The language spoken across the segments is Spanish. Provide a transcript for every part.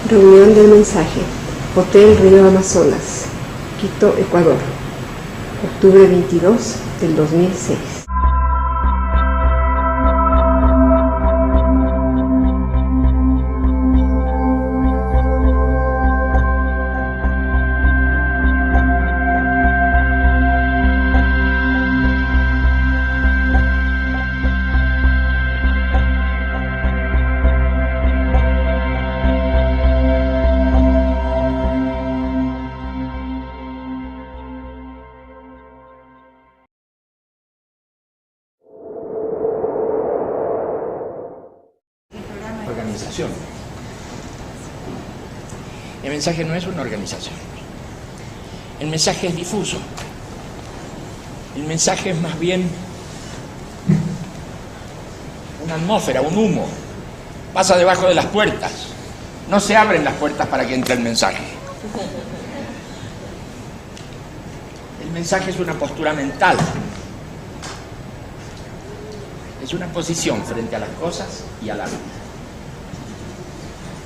Reunión del mensaje. Hotel Río Amazonas, Quito, Ecuador. Octubre 22 del 2006. Organización. El mensaje no es una organización. El mensaje es difuso. El mensaje es más bien una atmósfera, un humo. Pasa debajo de las puertas. No se abren las puertas para que entre el mensaje. El mensaje es una postura mental. Es una posición frente a las cosas y a la vida.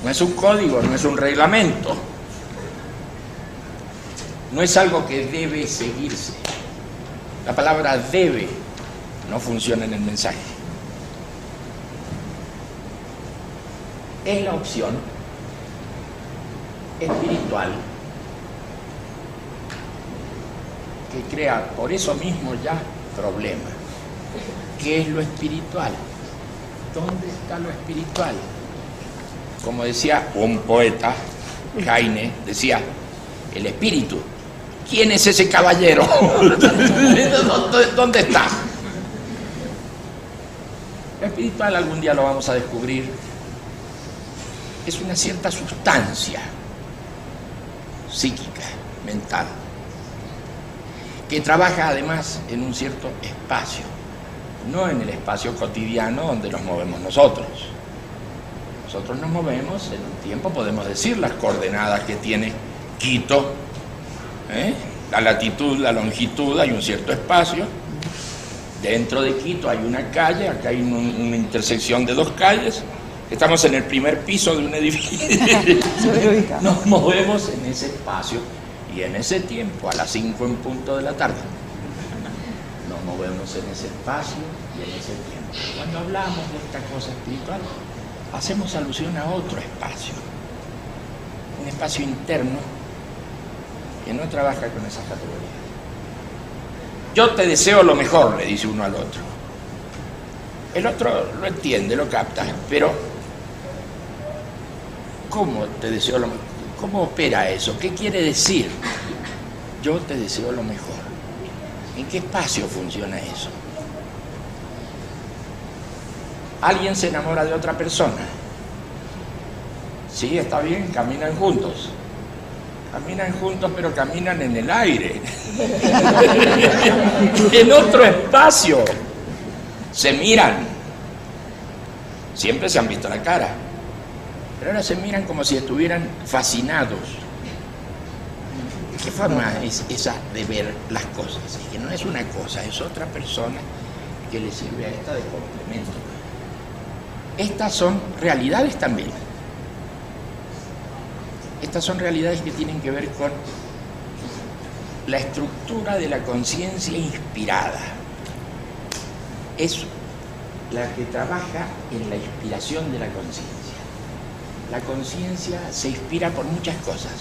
No es un código, no es un reglamento. No es algo que debe seguirse. La palabra debe no funciona en el mensaje. Es la opción espiritual que crea por eso mismo ya problema. ¿Qué es lo espiritual? ¿Dónde está lo espiritual? Como decía un poeta, Heine, decía, el espíritu. ¿Quién es ese caballero? ¿Dónde está? Lo espiritual algún día lo vamos a descubrir. Es una cierta sustancia psíquica, mental, que trabaja además en un cierto espacio, no en el espacio cotidiano donde nos movemos nosotros. Nosotros nos movemos en un tiempo, podemos decir, las coordenadas que tiene Quito, la latitud, la longitud, hay un cierto espacio. Dentro de Quito hay una calle, acá hay una intersección de dos calles. Estamos en el primer piso de un edificio. Nos movemos en ese espacio y en ese tiempo, a las 5 en punto de la tarde. Nos movemos en ese espacio y en ese tiempo. Cuando hablamos de esta cosa espiritual, hacemos alusión a otro espacio, un espacio interno que no trabaja con esas categorías. Yo te deseo lo mejor, le dice uno al otro. El otro lo entiende, lo capta, pero ¿cómo te deseo lo mejor? ¿Cómo opera eso? ¿Qué quiere decir? Yo te deseo lo mejor. ¿En qué espacio funciona eso? Alguien se enamora de otra persona. Sí, está bien, caminan juntos. Caminan juntos, pero caminan en el aire. En otro espacio. Se miran. Siempre se han visto la cara. Pero ahora se miran como si estuvieran fascinados. ¿Qué forma es esa de ver las cosas? Es que no es una cosa, es otra persona que le sirve a esta de complemento. Estas son realidades también. Estas son realidades que tienen que ver con la estructura de la conciencia inspirada. Es la que trabaja en la inspiración de la conciencia. La conciencia se inspira por muchas cosas.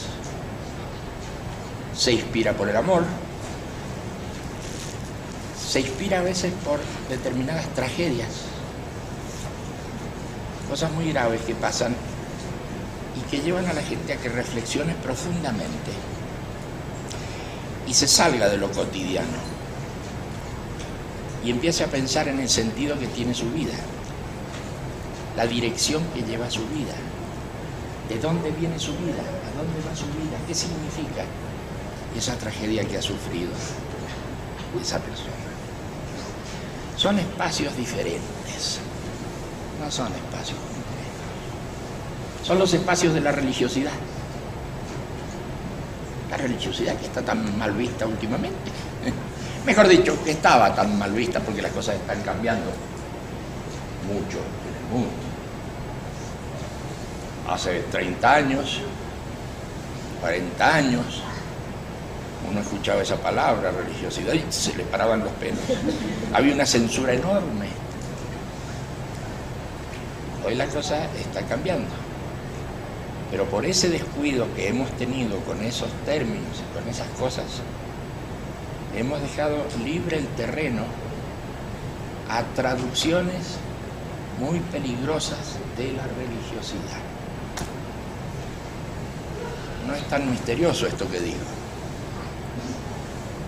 Se inspira por el amor. Se inspira a veces por determinadas tragedias. Cosas muy graves que pasan y que llevan a la gente a que reflexione profundamente y se salga de lo cotidiano y empiece a pensar en el sentido que tiene su vida, la dirección que lleva su vida, de dónde viene su vida, a dónde va su vida, qué significa esa tragedia que ha sufrido esa persona. Son espacios diferentes. No son espacios concretos. Son los espacios de la religiosidad. La religiosidad que está tan mal vista últimamente. Mejor dicho, que estaba tan mal vista porque las cosas están cambiando mucho en el mundo. Hace 30 años, 40 años, uno escuchaba esa palabra, religiosidad, y se le paraban los pelos. Había una censura enorme. Hoy la cosa está cambiando. Pero por ese descuido que hemos tenido con esos términos y con esas cosas, hemos dejado libre el terreno a traducciones muy peligrosas de la religiosidad. No es tan misterioso esto que digo,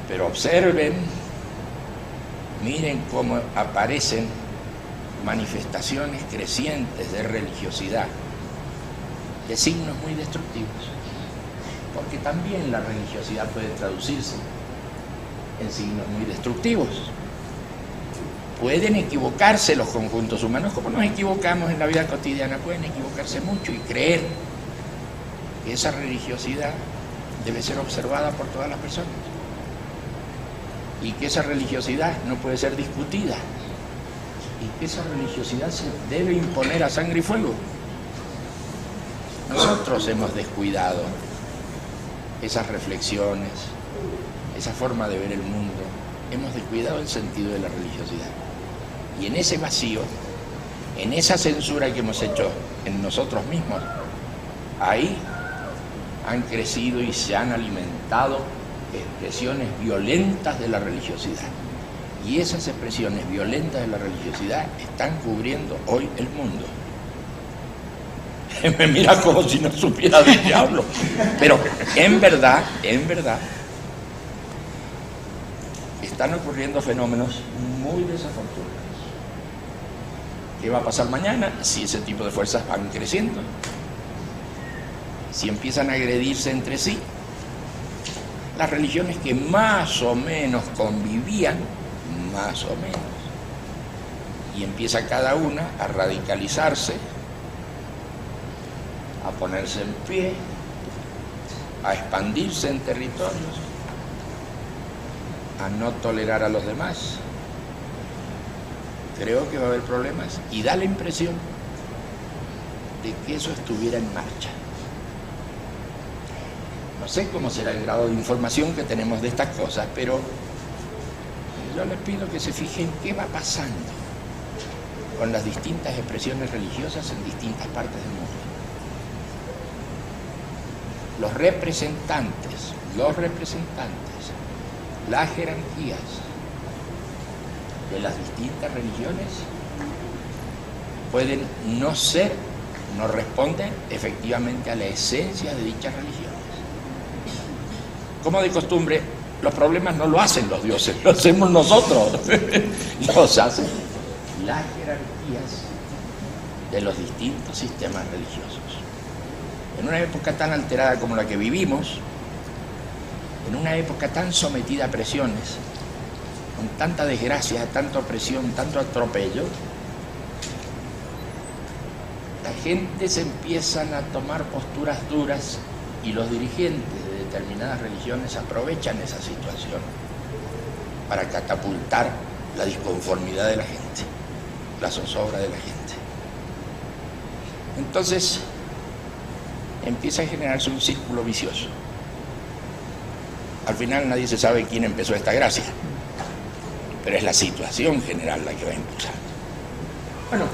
pero observen, miren cómo aparecen manifestaciones crecientes de religiosidad, de signos muy destructivos, porque también la religiosidad puede traducirse en signos muy destructivos. Pueden equivocarse los conjuntos humanos, como nos equivocamos en la vida cotidiana, pueden equivocarse mucho y creer que esa religiosidad debe ser observada por todas las personas y que esa religiosidad no puede ser discutida y que esa religiosidad se debe imponer a sangre y fuego. Nosotros hemos descuidado esas reflexiones, esa forma de ver el mundo, hemos descuidado el sentido de la religiosidad. Y en ese vacío, en esa censura que hemos hecho en nosotros mismos, ahí han crecido y se han alimentado expresiones violentas de la religiosidad. Y esas expresiones violentas de la religiosidad están cubriendo hoy el mundo. Me mira como si no supiera de qué hablo. Pero en verdad, están ocurriendo fenómenos muy desafortunados. ¿Qué va a pasar mañana si ese tipo de fuerzas van creciendo? Si empiezan a agredirse entre sí. Las religiones que más o menos convivían, más o menos, y empieza cada una a radicalizarse, a ponerse en pie, a expandirse en territorios, a no tolerar a los demás. Creo que va a haber problemas y da la impresión de que eso estuviera en marcha. No sé cómo será el grado de información que tenemos de estas cosas, pero yo les pido que se fijen qué va pasando con las distintas expresiones religiosas en distintas partes del mundo. Los representantes, las jerarquías de las distintas religiones pueden no responden efectivamente a la esencia de dichas religiones. Como de costumbre, los problemas no lo hacen los dioses, lo hacemos nosotros. Los hacen las jerarquías de los distintos sistemas religiosos. En una época tan alterada como la que vivimos, en una época tan sometida a presiones, con tanta desgracia, tanta opresión, tanto atropello, la gente se empiezan a tomar posturas duras y los dirigentes de determinadas religiones aprovechan esa situación para catapultar la disconformidad de la gente, la zozobra de la gente. Entonces empieza a generarse un círculo vicioso. Al final nadie se sabe quién empezó esta gracia, pero es la situación general la que va a impulsar. Bueno,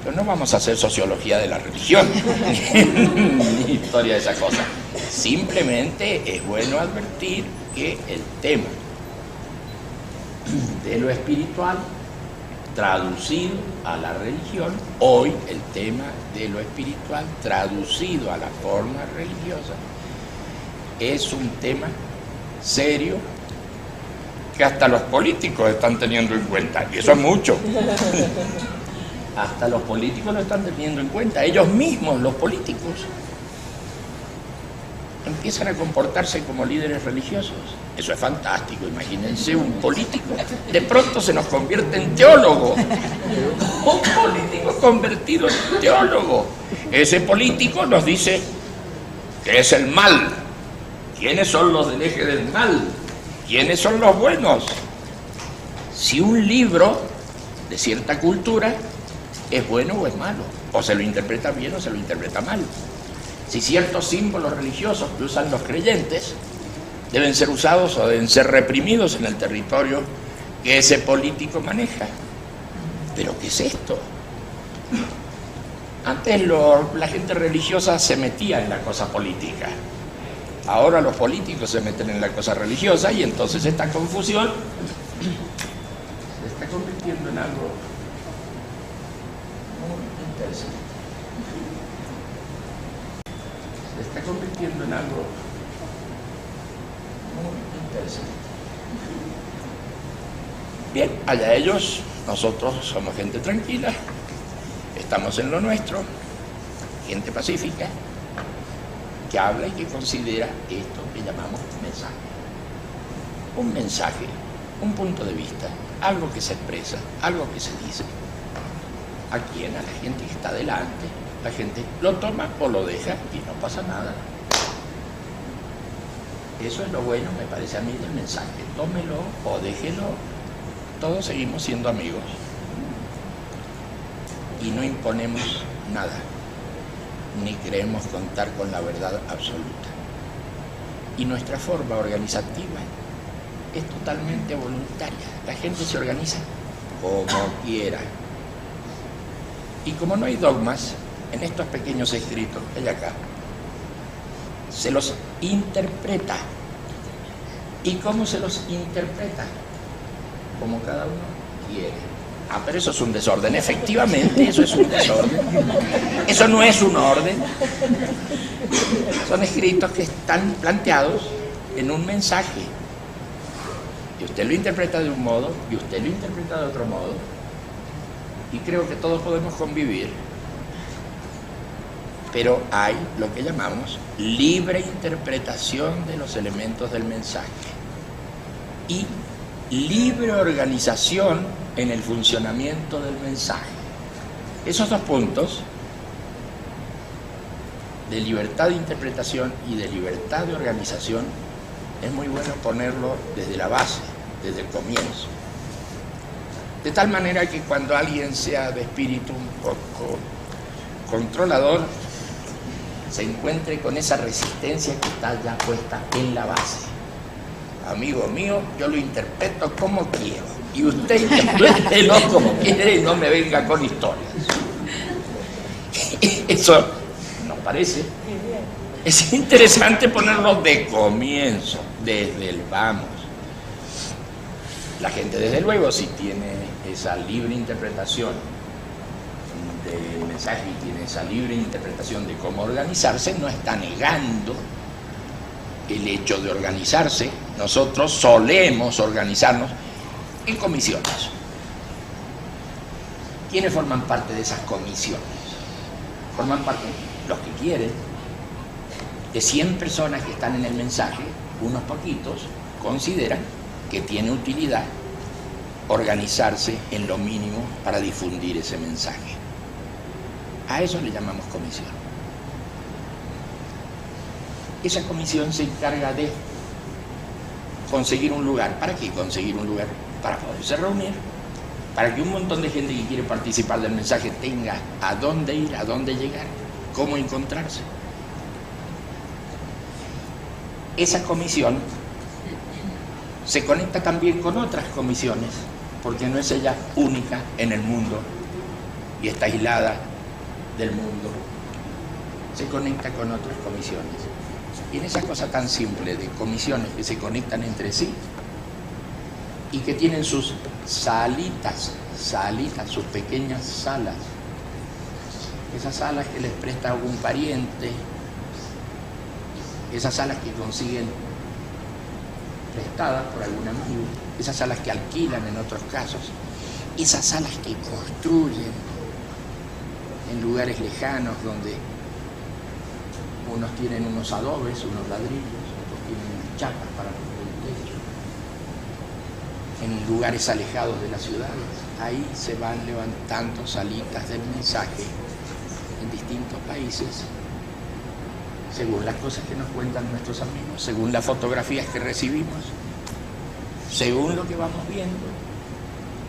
pero no vamos a hacer sociología de la religión, ni historia de esa cosa. Simplemente es bueno advertir que el tema de lo espiritual traducido a la religión, hoy el tema de lo espiritual traducido a la forma religiosa, es un tema serio que hasta los políticos están teniendo en cuenta, y eso es mucho. Hasta los políticos lo están teniendo en cuenta, ellos mismos, los políticos, empiezan a comportarse como líderes religiosos. Eso es fantástico, imagínense un político, de pronto se nos convierte en teólogo, un político convertido en teólogo. Ese político nos dice que es el mal. ¿Quiénes son los del eje del mal? ¿Quiénes son los buenos? Si un libro de cierta cultura ¿Es bueno o es malo? O se lo interpreta bien o se lo interpreta mal. Si ciertos símbolos religiosos que usan los creyentes deben ser usados o deben ser reprimidos en el territorio que ese político maneja. ¿Pero qué es esto? Antes la gente religiosa se metía en la cosa política. Ahora los políticos se meten en la cosa religiosa y entonces esta confusión se está convirtiendo en algo muy interesante. Se está convirtiendo en algo muy interesante. Bien, allá ellos, nosotros somos gente tranquila, estamos en lo nuestro, gente pacífica, que habla y que considera esto que llamamos mensaje. Un mensaje, un punto de vista, algo que se expresa, algo que se dice. ¿A quién? A la gente que está delante. La gente lo toma o lo deja y no pasa nada. Eso es lo bueno, me parece a mí, del mensaje. Tómelo o déjelo. Todos seguimos siendo amigos. Y no imponemos nada. Ni creemos contar con la verdad absoluta. Y nuestra forma organizativa es totalmente voluntaria. La gente se organiza como quiera. Y como no hay dogmas, en estos pequeños escritos que hay acá, se los interpreta. ¿Y cómo se los interpreta? Como cada uno quiere. Ah, pero eso es un desorden. Efectivamente, eso es un desorden. Eso no es un orden. Son escritos que están planteados en un mensaje. Y usted lo interpreta de un modo, y usted lo interpreta de otro modo. Y creo que todos podemos convivir. Pero hay lo que llamamos libre interpretación de los elementos del mensaje. Y libre organización en el funcionamiento del mensaje. Esos dos puntos de libertad de interpretación y de libertad de organización es muy bueno ponerlo desde la base, desde el comienzo. De tal manera que cuando alguien sea de espíritu un poco controlador, se encuentre con esa resistencia que está ya puesta en la base. Amigo mío, yo lo interpreto como quiero y usted interprételo como quiere y no me venga con historias. Eso nos parece. Es interesante ponerlo de comienzo, desde el vamos. La gente, desde luego, si tiene esa libre interpretación del mensaje y tiene esa libre interpretación de cómo organizarse, no está negando el hecho de organizarse. Nosotros solemos organizarnos en comisiones. ¿Quiénes forman parte de esas comisiones? Forman parte los que quieren. De 100 personas que están en el mensaje, unos poquitos consideran que tiene utilidad organizarse en lo mínimo para difundir ese mensaje. A eso le llamamos comisión. Esa comisión se encarga de conseguir un lugar. ¿Para qué conseguir un lugar? Para poderse reunir, para que un montón de gente que quiere participar del mensaje tenga a dónde ir, a dónde llegar, cómo encontrarse. Esa comisión se conecta también con otras comisiones, porque no es ella única en el mundo y está aislada del mundo. Se conecta con otras comisiones. Y en esa cosa tan simple de comisiones que se conectan entre sí y que tienen sus salitas, sus pequeñas salas, esas salas que les presta algún pariente, esas salas que consiguen prestadas por algún amigo, esas salas que alquilan en otros casos, esas salas que construyen en lugares lejanos donde unos tienen unos adobes, unos ladrillos, otros tienen chapas para poner el techo, en lugares alejados de las ciudades. Ahí se van levantando salitas del mensaje en distintos países, según las cosas que nos cuentan nuestros amigos, según las fotografías que recibimos, según lo que vamos viendo.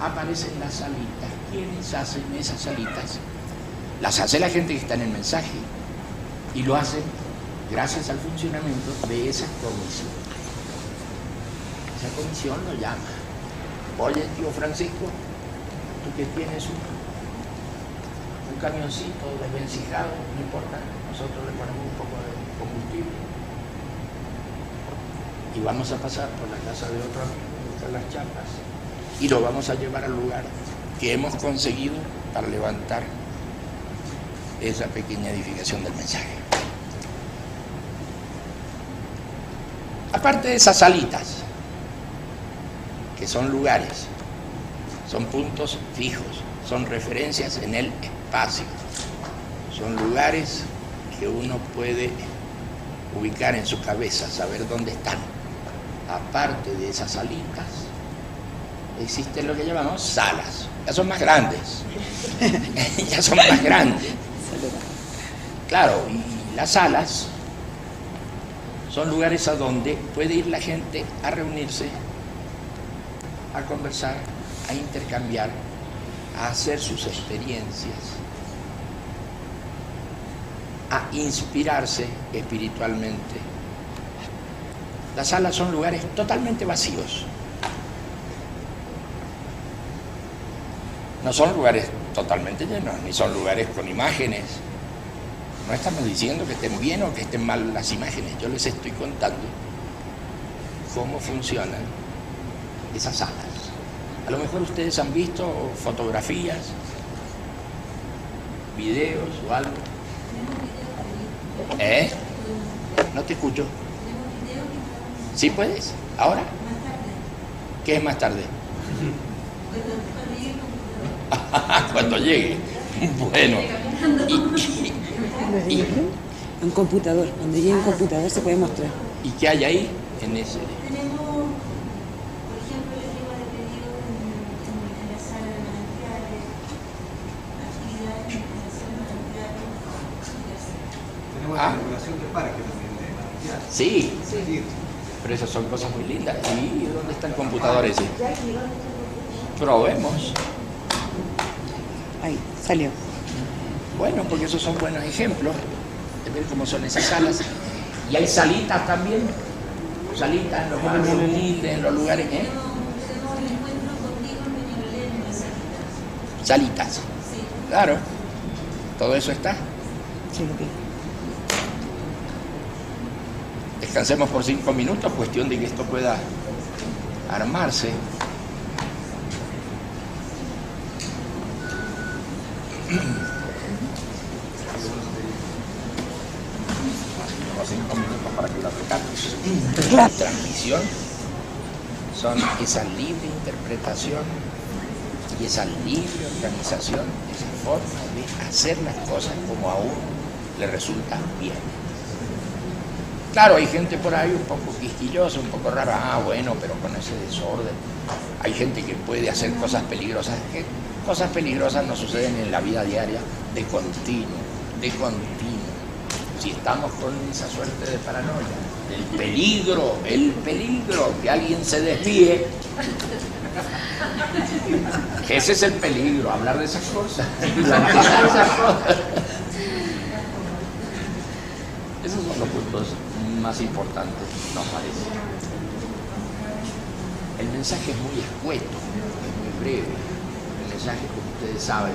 aparecen las salitas. ¿Quiénes hacen esas salitas? Las hace la gente que está en el mensaje y lo hacen gracias al funcionamiento de esa comisión. Esa comisión lo llama. Oye, tío Francisco, tú que tienes un camioncito desvencijado, no importa, nosotros le ponemos un poco de combustible y vamos a pasar por la casa de otro amigo, con las chapas, y lo vamos a llevar al lugar que hemos conseguido para levantar esa pequeña edificación del mensaje. Aparte de esas salitas, que son lugares, son puntos fijos, son referencias en el espacio, son lugares que uno puede ubicar en su cabeza, saber dónde están. Aparte de esas salitas, existen lo que llamamos salas, ya son más grandes, ya son más grandes. Claro, y las salas son lugares a donde puede ir la gente a reunirse, a conversar, a intercambiar, a hacer sus experiencias, a inspirarse espiritualmente. Las salas son lugares totalmente vacíos. No son lugares totalmente llenos, ni son lugares con imágenes. No estamos diciendo que estén bien o que estén mal las imágenes. Yo les estoy contando cómo funcionan esas salas. A lo mejor ustedes han visto fotografías, videos o algo. No te escucho. ¿Sí puedes? ¿Ahora? ¿Qué es más tarde? Cuando llegue. Bueno. Un computador. Cuando llegue un computador se puede mostrar. ¿Y qué hay ahí en ese? Tenemos, por ejemplo, el equipo de pedido en la sala de manantiales, actividades en la sala de manantiales. Tenemos la inauguración del parque también de manantiales. Sí, sí. Pero esas son cosas muy lindas. ¿Y dónde está el computador ese? Probemos. Ahí, salió. Bueno, porque esos son buenos ejemplos de ver cómo son esas salas. Y hay salitas también. Salitas en los barrios humildes, en los lugares. Tenemos un encuentro contigo en Peñalolén en la salita. Salitas. Sí. Claro. Todo eso está. Sí, lo vi. Descansemos por 5 minutos, cuestión de que esto pueda armarse. Tenemos 5 minutos para que la recapes. La transmisión son esa libre interpretación y esa libre organización, esa forma de hacer las cosas como a uno le resulta bien. Claro, hay gente por ahí un poco quisquillosa, un poco rara, bueno, pero con ese desorden. Hay gente que puede hacer cosas peligrosas, que cosas peligrosas no suceden en la vida diaria de continuo, de continuo. Si estamos con esa suerte de paranoia, el peligro, que alguien se desvíe, ese es el peligro, hablar de esas cosas. Esos son los puntos más importantes, nos parece. El mensaje es muy escueto, es muy breve. El mensaje, como ustedes saben,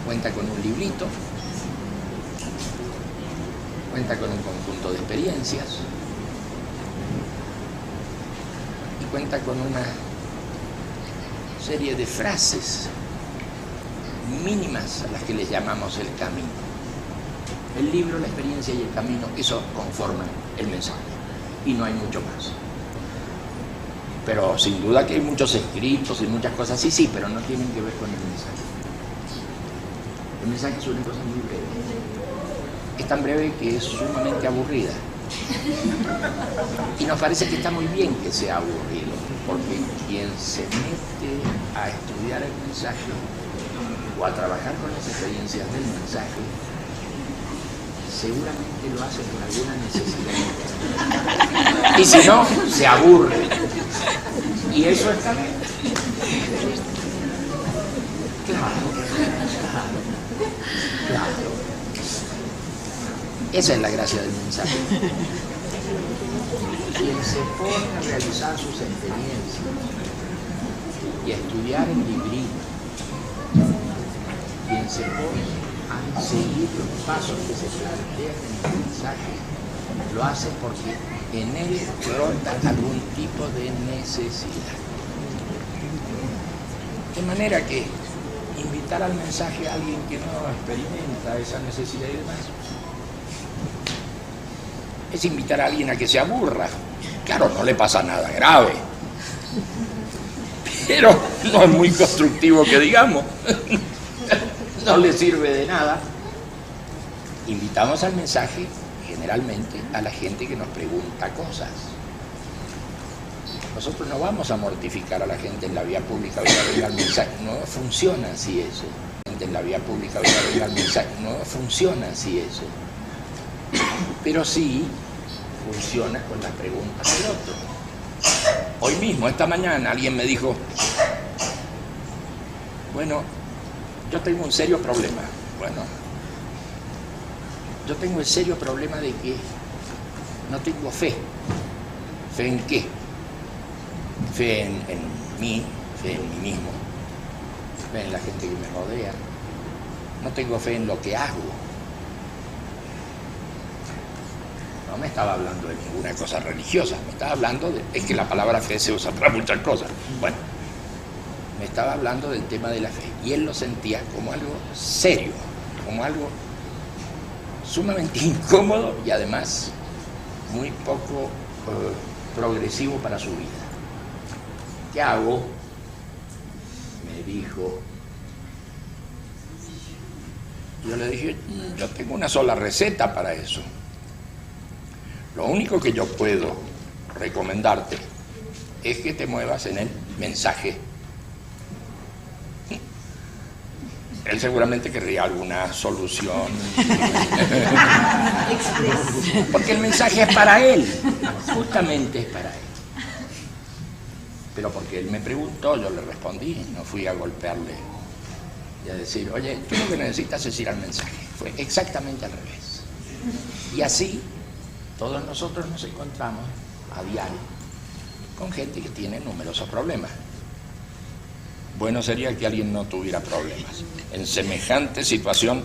cuenta con un librito, cuenta con un conjunto de experiencias y cuenta con una serie de frases mínimas a las que les llamamos el camino. El libro, la experiencia y el camino, eso conforman el mensaje. Y no hay mucho más. Pero sin duda que hay muchos escritos y muchas cosas, sí, pero no tienen que ver con el mensaje. El mensaje es una cosa muy breve. Es tan breve que es sumamente aburrida. Y nos parece que está muy bien que sea aburrido, porque quien se mete a estudiar el mensaje o a trabajar con las experiencias del mensaje, seguramente lo hace por alguna necesidad. Y si no, se aburre. Y eso está bien. Claro. Esa es la gracia del mensaje. Quien se pone a realizar sus experiencias y a estudiar el librito, quien se pone a seguir los pasos que se plantean en el mensaje, lo hace porque en él brota algún tipo de necesidad. De manera que invitar al mensaje a alguien que no experimenta esa necesidad y demás es invitar a alguien a que se aburra. Claro, no le pasa nada grave, pero no es muy constructivo que digamos. No le sirve de nada. Invitamos al mensaje generalmente a la gente que nos pregunta cosas. Nosotros no vamos a mortificar a la gente en la vía pública, venga al mensaje. No funciona así eso. En la vía pública, venga al mensaje. No funciona así eso. Pero sí funciona con las preguntas del otro. Hoy mismo, esta mañana, alguien me dijo, bueno, yo tengo un serio problema. Bueno, yo tengo el serio problema de que no tengo fe. ¿Fe en qué? Fe en mí, fe en mí mismo, fe en la gente que me rodea. No tengo fe en lo que hago. No me estaba hablando de ninguna cosa religiosa, me estaba hablando de... Es que la palabra fe se usa para muchas cosas. Bueno, me estaba hablando del tema de la fe y él lo sentía como algo serio, como algo sumamente incómodo y además muy poco progresivo para su vida. ¿Qué hago? Me dijo. Yo le dije, yo tengo una sola receta para eso. Lo único que yo puedo recomendarte es que te muevas en el mensaje. Él seguramente querría alguna solución. Porque el mensaje es para él, justamente es para él. Pero porque él me preguntó, yo le respondí, no fui a golpearle y a decir, oye, tú lo que necesitas es ir al mensaje. Fue exactamente al revés. Y así, todos nosotros nos encontramos a diario con gente que tiene numerosos problemas. Bueno sería que alguien no tuviera problemas. En semejante situación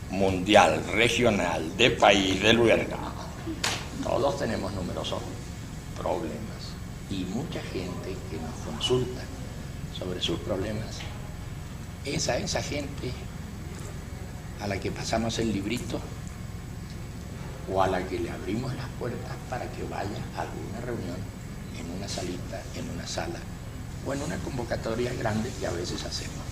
mundial, regional, de país, de lugar, todos tenemos numerosos problemas. Y mucha gente que nos consulta sobre sus problemas es a esa gente a la que pasamos el librito o a la que le abrimos las puertas para que vaya a alguna reunión en una salita, en una sala o en una convocatoria grande que a veces hacemos.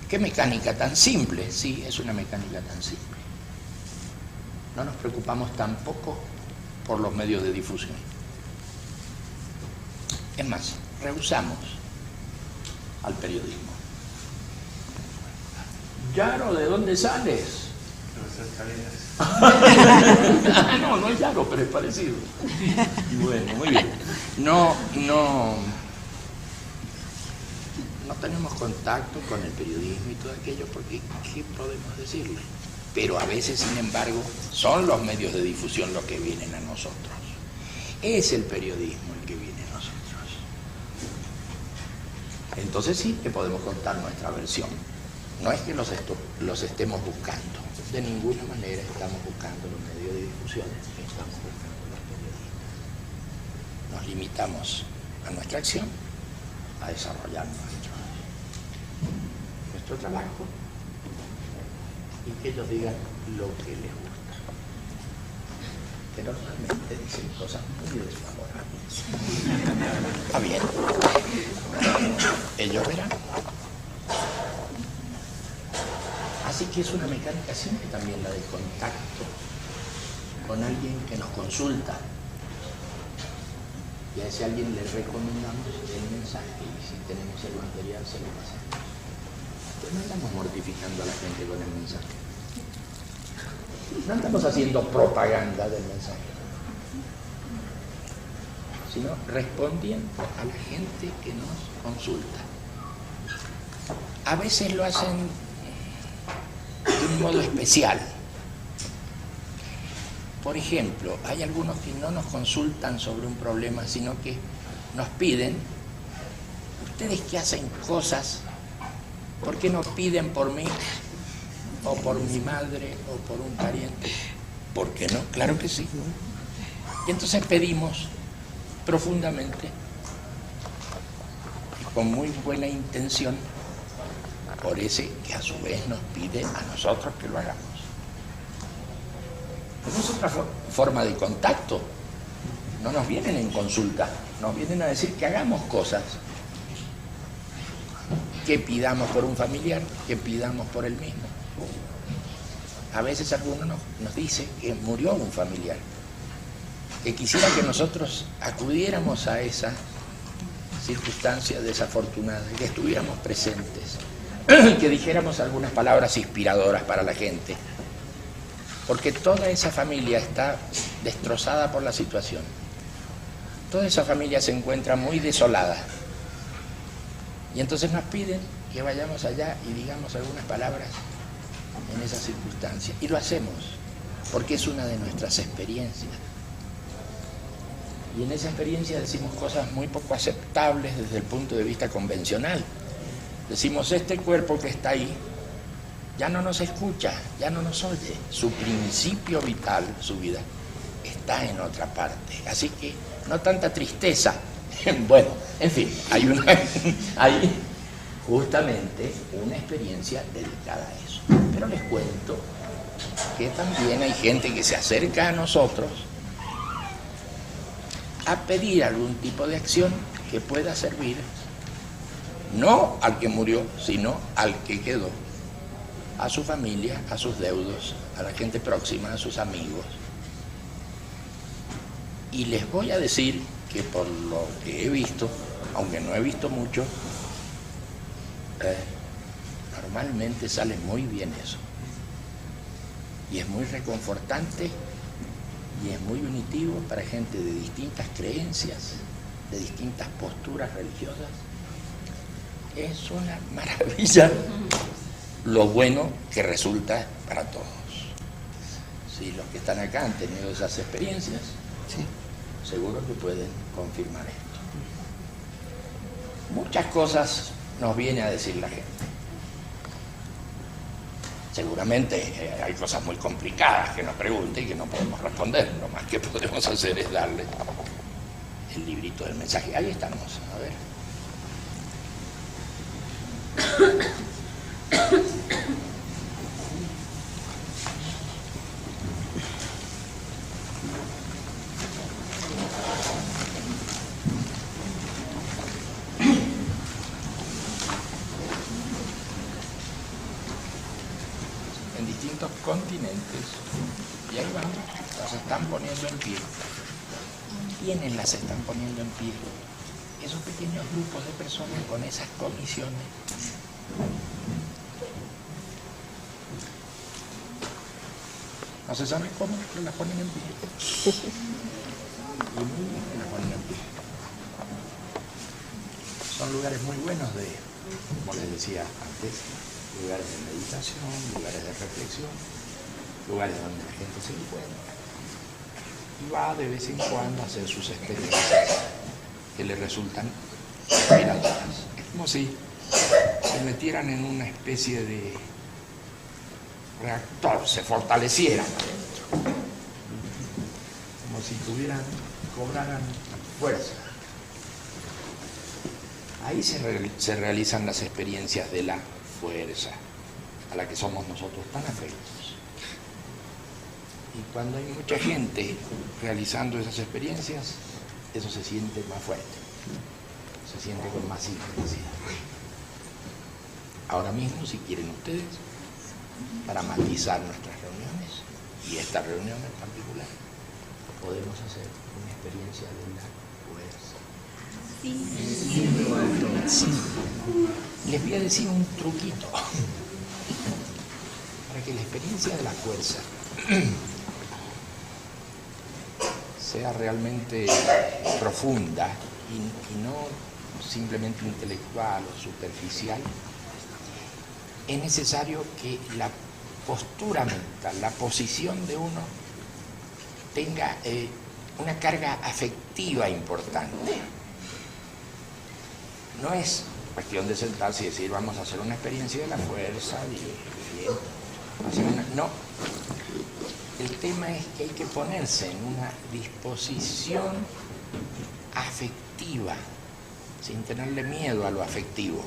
¿Qué mecánica tan simple? Sí, es una mecánica tan simple. No nos preocupamos tampoco por los medios de difusión. Es más, rehusamos al periodismo. Yaro, ¿de dónde sales? No es Yaro, pero es parecido. Bueno, muy bien. No tenemos contacto con el periodismo y todo aquello, porque ¿qué podemos decirle? Pero a veces, sin embargo, son los medios de difusión los que vienen a nosotros. Es el periodismo el que viene a nosotros. Entonces sí que podemos contar nuestra versión. No es que los estemos buscando. De ninguna manera estamos buscando los medios de difusión. Estamos buscando los periodistas. Nos limitamos a nuestra acción a desarrollar nuestro trabajo y que ellos digan lo que les gusta. Pero realmente dicen cosas muy desfavorables. Está bien. Ellos verán. Así que es una mecánica simple también la de contacto con alguien que nos consulta. Y a ese alguien le recomendamos el mensaje y si tenemos el material se lo pasamos. Pero no andamos mortificando a la gente con el mensaje. No andamos haciendo propaganda del mensaje, sino respondiendo a la gente que nos consulta. a veces lo hacen de un modo especial. Por ejemplo, hay algunos que no nos consultan sobre un problema, sino que nos piden, ustedes que hacen cosas, ¿por qué no piden por mí, o por mi madre, o por un pariente? ¿Por qué no? Claro que sí. Y entonces pedimos profundamente, con muy buena intención, por ese que a su vez nos pide a nosotros que lo hagamos. Esa es otra forma de contacto. No nos vienen en consulta, nos vienen a decir que hagamos cosas, que pidamos por un familiar, que pidamos por él mismo. A veces alguno nos dice que murió un familiar, que quisiera que nosotros acudiéramos a esa circunstancia desafortunada, que estuviéramos presentes, que dijéramos algunas palabras inspiradoras para la gente, porque toda esa familia está destrozada por la situación. Toda esa familia se encuentra muy desolada. Y entonces nos piden que vayamos allá y digamos algunas palabras en esa circunstancia. Y lo hacemos, porque es una de nuestras experiencias. Y en esa experiencia decimos cosas muy poco aceptables desde el punto de vista convencional. Decimos, este cuerpo que está ahí ya no nos escucha, ya no nos oye. Su principio vital, su vida, está en otra parte. Así que no tanta tristeza. Bueno, en fin, hay justamente una experiencia dedicada a eso. Pero les cuento que también hay gente que se acerca a nosotros a pedir algún tipo de acción que pueda servir no al que murió, sino al que quedó, a su familia, a sus deudos, a la gente próxima, a sus amigos. Y les voy a decir que por lo que he visto, aunque no he visto mucho, normalmente sale muy bien eso. Y es muy reconfortante y es muy unitivo para gente de distintas creencias, de distintas posturas religiosas. Es una maravilla lo bueno que resulta para todos. Si los que están acá han tenido esas experiencias, sí, seguro que pueden confirmar esto. Muchas cosas nos viene a decir la gente. Seguramente hay cosas muy complicadas que nos pregunten y que no podemos responder. Lo más que podemos hacer es darle el librito del mensaje. Ahí estamos, a ver. En distintos continentes, y ahí van, las están poniendo en pie. ¿Quiénes las están poniendo en pie? Esos pequeños grupos de personas con esas comisiones. No se sabe cómo, pero las ponen en pie. Y muy bien que las ponen en pie. Son lugares muy buenos de, como les decía antes, lugares de meditación, lugares de reflexión, lugares donde la gente se encuentra y va de vez en cuando a hacer sus experiencias que le resultan inspiradoras. Es como si se metieran en una especie de reactor, se fortalecieran adentro, como si cobraran fuerza. Ahí se realizan las experiencias de la fuerza, a la que somos nosotros tan afectos. Y cuando hay mucha gente realizando esas experiencias, eso se siente más fuerte, se siente con más intensidad. Ahora mismo, si quieren ustedes, para matizar nuestras reuniones, y esta reunión en particular, podemos hacer una experiencia de la fuerza. Sí. Les voy a decir un truquito para que la experiencia de la fuerza sea realmente profunda y no simplemente intelectual o superficial. es necesario que la postura mental, la posición de uno tenga una carga afectiva importante. No es cuestión de sentarse y decir vamos a hacer una experiencia de la fuerza no. El tema es que hay que ponerse en una disposición afectiva, sin tenerle miedo a lo afectivo.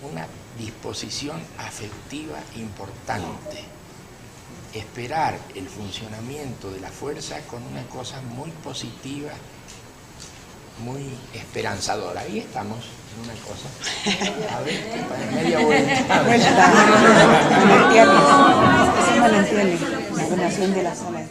Una disposición afectiva importante. Esperar el funcionamiento de la fuerza con una cosa muy positiva, muy esperanzadora. Ahí estamos en una cosa. A ver, media vuelta. Manantiales. Es un manantial, la relación de la sala.